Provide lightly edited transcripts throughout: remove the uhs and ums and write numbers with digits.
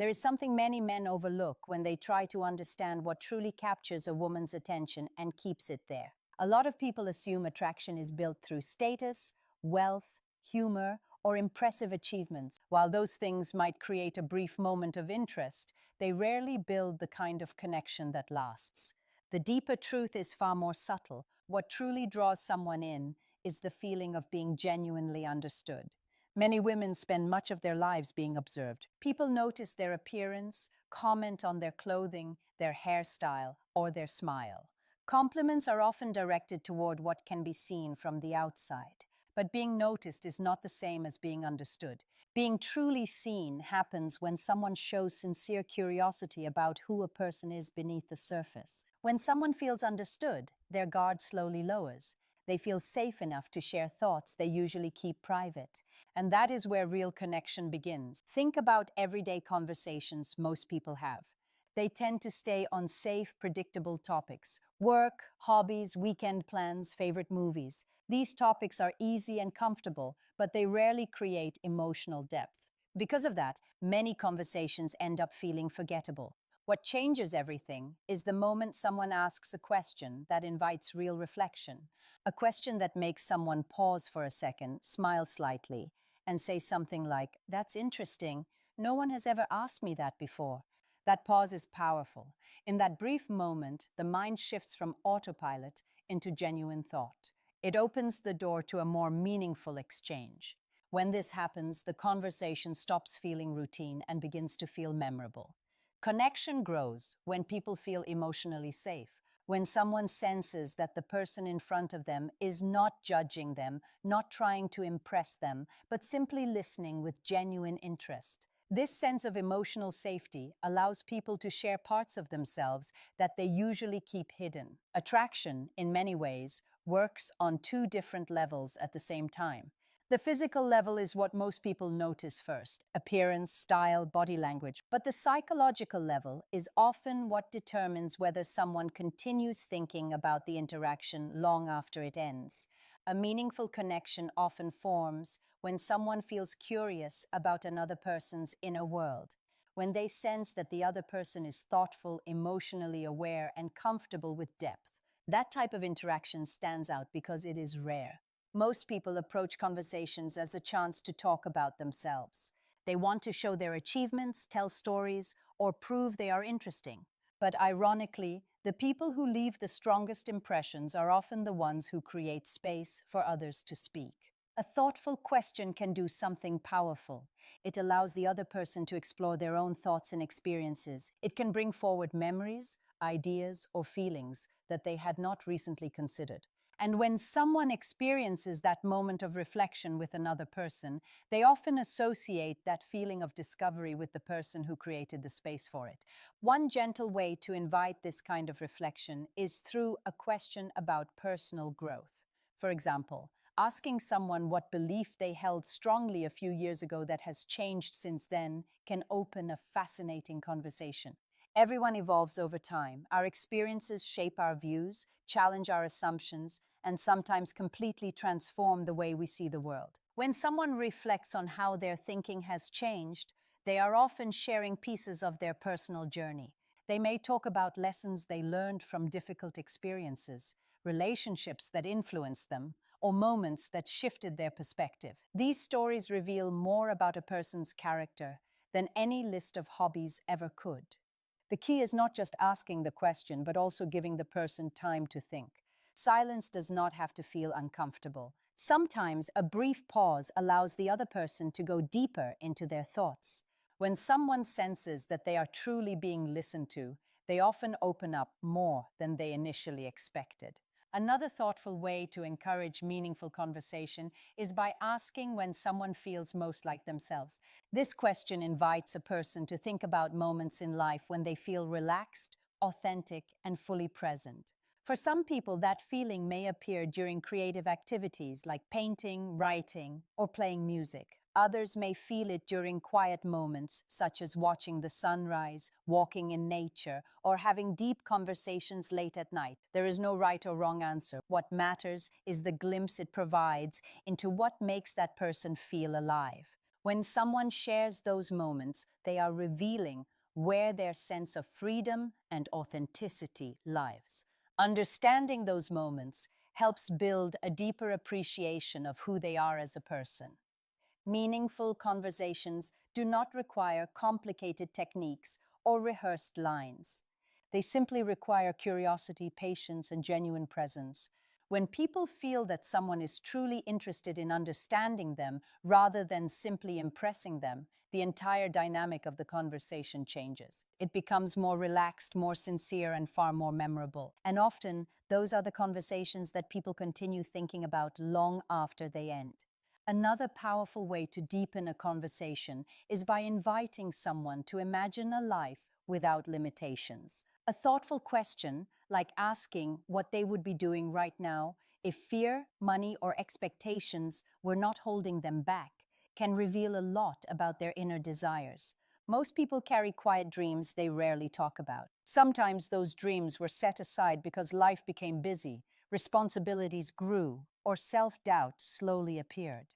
There is something many men overlook when they try to understand what truly captures a woman's attention and keeps it there. A lot of people assume attraction is built through status, wealth, humor, or impressive achievements. While those things might create a brief moment of interest, they rarely build the kind of connection that lasts. The deeper truth is far more subtle. What truly draws someone in is the feeling of being genuinely understood. Many women spend much of their lives being observed. People notice their appearance, comment on their clothing, their hairstyle, or their smile. Compliments are often directed toward what can be seen from the outside. But being noticed is not the same as being understood. Being truly seen happens when someone shows sincere curiosity about who a person is beneath the surface. When someone feels understood, their guard slowly lowers. They feel safe enough to share thoughts they usually keep private. And that is where real connection begins. Think about everyday conversations most people have. They tend to stay on safe, predictable topics: work, hobbies, weekend plans, favorite movies. These topics are easy and comfortable, but they rarely create emotional depth. Because of that, many conversations end up feeling forgettable. What changes everything is the moment someone asks a question that invites real reflection, a question that makes someone pause for a second, smile slightly, and say something like, "That's interesting. No one has ever asked me that before." That pause is powerful. In that brief moment, the mind shifts from autopilot into genuine thought. It opens the door to a more meaningful exchange. When this happens, the conversation stops feeling routine and begins to feel memorable. Connection grows when people feel emotionally safe, when someone senses that the person in front of them is not judging them, not trying to impress them, but simply listening with genuine interest. This sense of emotional safety allows people to share parts of themselves that they usually keep hidden. Attraction, in many ways, works on two different levels at the same time. The physical level is what most people notice first: appearance, style, body language. But the psychological level is often what determines whether someone continues thinking about the interaction long after it ends. A meaningful connection often forms when someone feels curious about another person's inner world, when they sense that the other person is thoughtful, emotionally aware, and comfortable with depth. That type of interaction stands out because it is rare. Most people approach conversations as a chance to talk about themselves. They want to show their achievements, tell stories, or prove they are interesting. But ironically, the people who leave the strongest impressions are often the ones who create space for others to speak. A thoughtful question can do something powerful. It allows the other person to explore their own thoughts and experiences. It can bring forward memories, ideas, or feelings that they had not recently considered. And when someone experiences that moment of reflection with another person, they often associate that feeling of discovery with the person who created the space for it. One gentle way to invite this kind of reflection is through a question about personal growth. For example, asking someone what belief they held strongly a few years ago that has changed since then can open a fascinating conversation. Everyone evolves over time. Our experiences shape our views, challenge our assumptions, and sometimes completely transform the way we see the world. When someone reflects on how their thinking has changed, they are often sharing pieces of their personal journey. They may talk about lessons they learned from difficult experiences, relationships that influenced them, or moments that shifted their perspective. These stories reveal more about a person's character than any list of hobbies ever could. The key is not just asking the question, but also giving the person time to think. Silence does not have to feel uncomfortable. Sometimes a brief pause allows the other person to go deeper into their thoughts. When someone senses that they are truly being listened to, they often open up more than they initially expected. Another thoughtful way to encourage meaningful conversation is by asking when someone feels most like themselves. This question invites a person to think about moments in life when they feel relaxed, authentic, and fully present. For some people, that feeling may appear during creative activities like painting, writing, or playing music. Others may feel it during quiet moments, such as watching the sunrise, walking in nature, or having deep conversations late at night. There is no right or wrong answer. What matters is the glimpse it provides into what makes that person feel alive. When someone shares those moments, they are revealing where their sense of freedom and authenticity lies. Understanding those moments helps build a deeper appreciation of who they are as a person. Meaningful conversations do not require complicated techniques or rehearsed lines. They simply require curiosity, patience, and genuine presence. When people feel that someone is truly interested in understanding them rather than simply impressing them, the entire dynamic of the conversation changes. It becomes more relaxed, more sincere, and far more memorable. And often, those are the conversations that people continue thinking about long after they end. Another powerful way to deepen a conversation is by inviting someone to imagine a life without limitations. A thoughtful question, like asking what they would be doing right now if fear, money, or expectations were not holding them back, can reveal a lot about their inner desires. Most people carry quiet dreams they rarely talk about. Sometimes those dreams were set aside because life became busy, responsibilities grew, or self-doubt slowly appeared.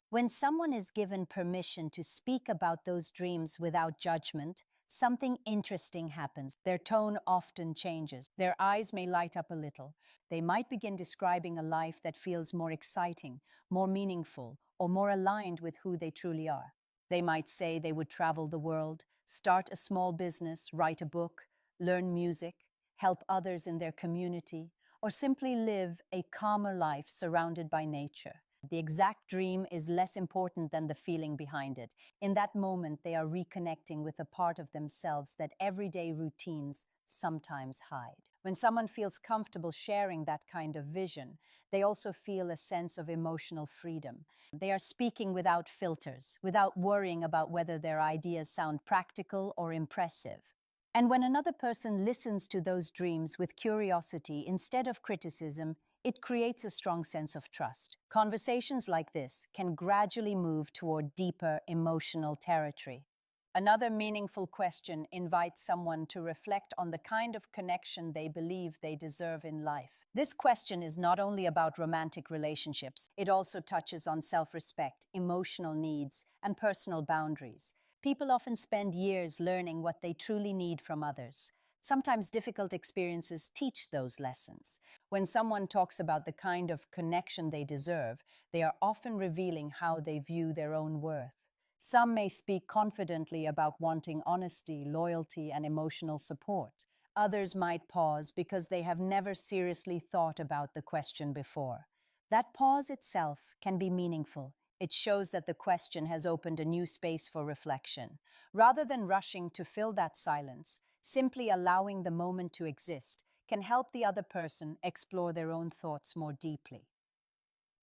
When someone is given permission to speak about those dreams without judgment, something interesting happens. Their tone often changes. Their eyes may light up a little. They might begin describing a life that feels more exciting, more meaningful, or more aligned with who they truly are. They might say they would travel the world, start a small business, write a book, learn music, help others in their community, or simply live a calmer life surrounded by nature. The exact dream is less important than the feeling behind it. In that moment, they are reconnecting with a part of themselves that everyday routines sometimes hide. When someone feels comfortable sharing that kind of vision, they also feel a sense of emotional freedom. They are speaking without filters, without worrying about whether their ideas sound practical or impressive. And when another person listens to those dreams with curiosity instead of criticism, it creates a strong sense of trust. Conversations like this can gradually move toward deeper emotional territory. Another meaningful question invites someone to reflect on the kind of connection they believe they deserve in life. This question is not only about romantic relationships, it also touches on self-respect, emotional needs, and personal boundaries. People often spend years learning what they truly need from others. Sometimes difficult experiences teach those lessons. When someone talks about the kind of connection they deserve, they are often revealing how they view their own worth. Some may speak confidently about wanting honesty, loyalty, and emotional support. Others might pause because they have never seriously thought about the question before. That pause itself can be meaningful. It shows that the question has opened a new space for reflection. Rather than rushing to fill that silence, simply allowing the moment to exist can help the other person explore their own thoughts more deeply.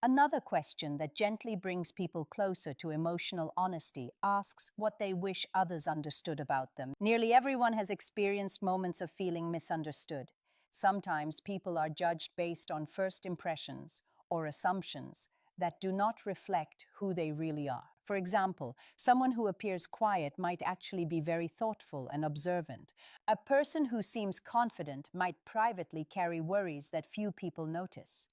Another question that gently brings people closer to emotional honesty asks what they wish others understood about them. Nearly everyone has experienced moments of feeling misunderstood. Sometimes people are judged based on first impressions or assumptions that do not reflect who they really are. For example, someone who appears quiet might actually be very thoughtful and observant. A person who seems confident might privately carry worries that few people notice.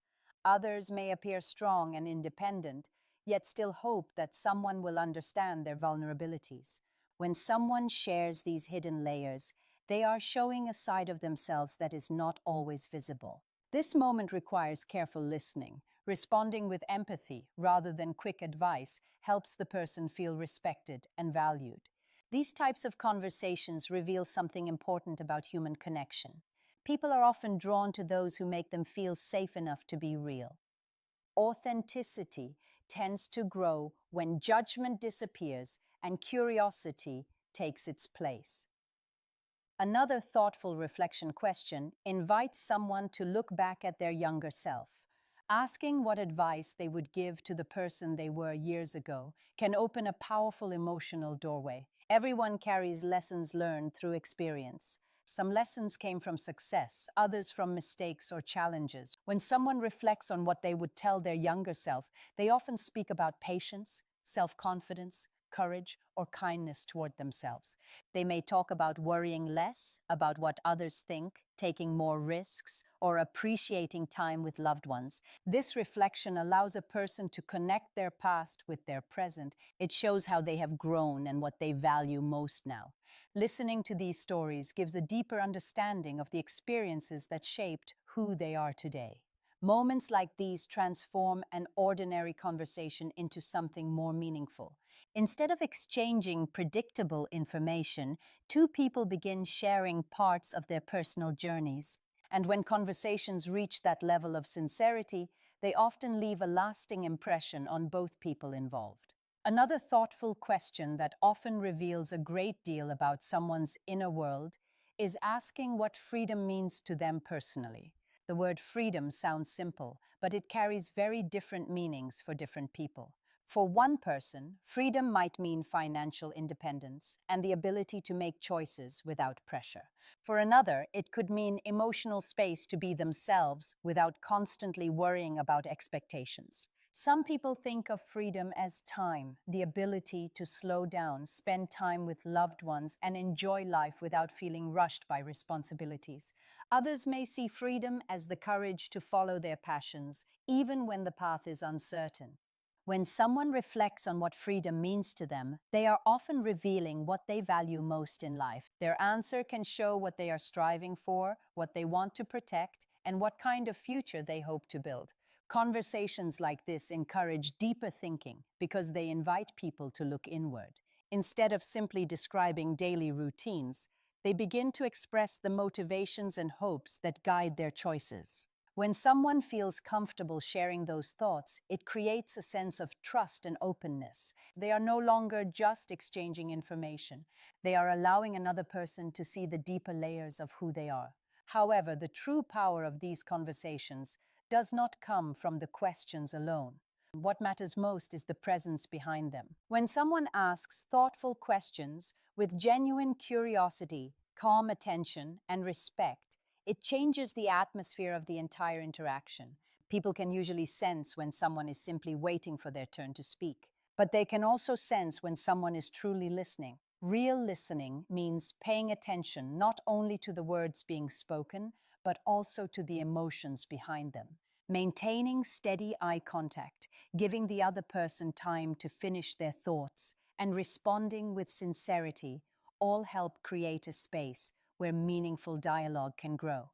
Others may appear strong and independent, yet still hope that someone will understand their vulnerabilities. When someone shares these hidden layers, they are showing a side of themselves that is not always visible. This moment requires careful listening. Responding with empathy rather than quick advice helps the person feel respected and valued. These types of conversations reveal something important about human connection. People are often drawn to those who make them feel safe enough to be real. Authenticity tends to grow when judgment disappears and curiosity takes its place. Another thoughtful reflection question invites someone to look back at their younger self. Asking what advice they would give to the person they were years ago can open a powerful emotional doorway. Everyone carries lessons learned through experience. Some lessons came from success, others from mistakes or challenges. When someone reflects on what they would tell their younger self, they often speak about patience, self-confidence, courage, or kindness toward themselves. They may talk about worrying less, about what others think, taking more risks, or appreciating time with loved ones. This reflection allows a person to connect their past with their present. It shows how they have grown and what they value most now. Listening to these stories gives a deeper understanding of the experiences that shaped who they are today. Moments like these transform an ordinary conversation into something more meaningful. Instead of exchanging predictable information, two people begin sharing parts of their personal journeys. And when conversations reach that level of sincerity, they often leave a lasting impression on both people involved. Another thoughtful question that often reveals a great deal about someone's inner world is asking what freedom means to them personally. The word freedom sounds simple, but it carries very different meanings for different people. For one person, freedom might mean financial independence and the ability to make choices without pressure. For another, it could mean emotional space to be themselves without constantly worrying about expectations. Some people think of freedom as time, the ability to slow down, spend time with loved ones, and enjoy life without feeling rushed by responsibilities. Others may see freedom as the courage to follow their passions, even when the path is uncertain. When someone reflects on what freedom means to them, they are often revealing what they value most in life. Their answer can show what they are striving for, what they want to protect, and what kind of future they hope to build. Conversations like this encourage deeper thinking because they invite people to look inward. Instead of simply describing daily routines, they begin to express the motivations and hopes that guide their choices. When someone feels comfortable sharing those thoughts, it creates a sense of trust and openness. They are no longer just exchanging information. They are allowing another person to see the deeper layers of who they are. However, the true power of these conversations does not come from the questions alone. What matters most is the presence behind them. When someone asks thoughtful questions with genuine curiosity, calm attention, and respect, it changes the atmosphere of the entire interaction. People can usually sense when someone is simply waiting for their turn to speak, but they can also sense when someone is truly listening. Real listening means paying attention not only to the words being spoken, but also to the emotions behind them. Maintaining steady eye contact, giving the other person time to finish their thoughts, and responding with sincerity all help create a space where meaningful dialogue can grow.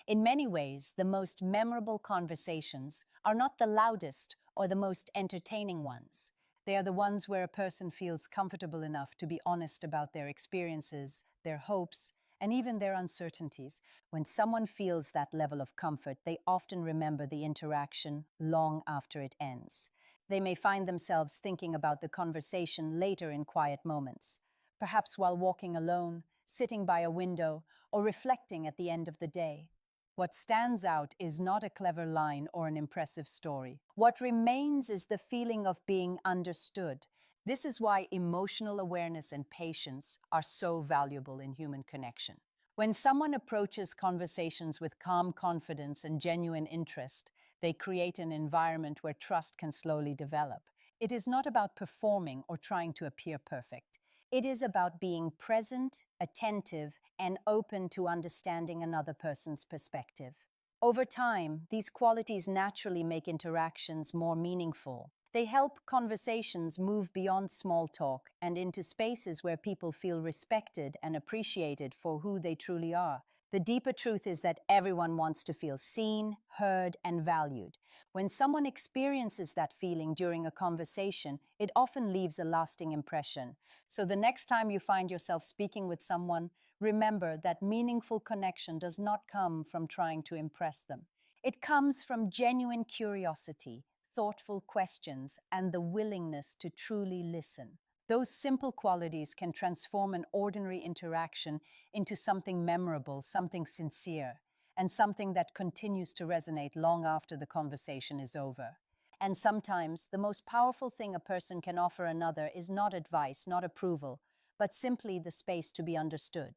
In many ways, the most memorable conversations are not the loudest or the most entertaining ones. They are the ones where a person feels comfortable enough to be honest about their experiences, their hopes, and even their uncertainties. When someone feels that level of comfort, they often remember the interaction long after it ends. They may find themselves thinking about the conversation later in quiet moments, perhaps while walking alone, sitting by a window, or reflecting at the end of the day. What stands out is not a clever line or an impressive story. What remains is the feeling of being understood. This is why emotional awareness and patience are so valuable in human connection. When someone approaches conversations with calm confidence and genuine interest, they create an environment where trust can slowly develop. It is not about performing or trying to appear perfect. It is about being present, attentive, and open to understanding another person's perspective. Over time, these qualities naturally make interactions more meaningful. They help conversations move beyond small talk and into spaces where people feel respected and appreciated for who they truly are. The deeper truth is that everyone wants to feel seen, heard, and valued. When someone experiences that feeling during a conversation, it often leaves a lasting impression. So the next time you find yourself speaking with someone, remember that meaningful connection does not come from trying to impress them. It comes from genuine curiosity, thoughtful questions, and the willingness to truly listen. Those simple qualities can transform an ordinary interaction into something memorable, something sincere, and something that continues to resonate long after the conversation is over. And sometimes the most powerful thing a person can offer another is not advice, not approval, but simply the space to be understood.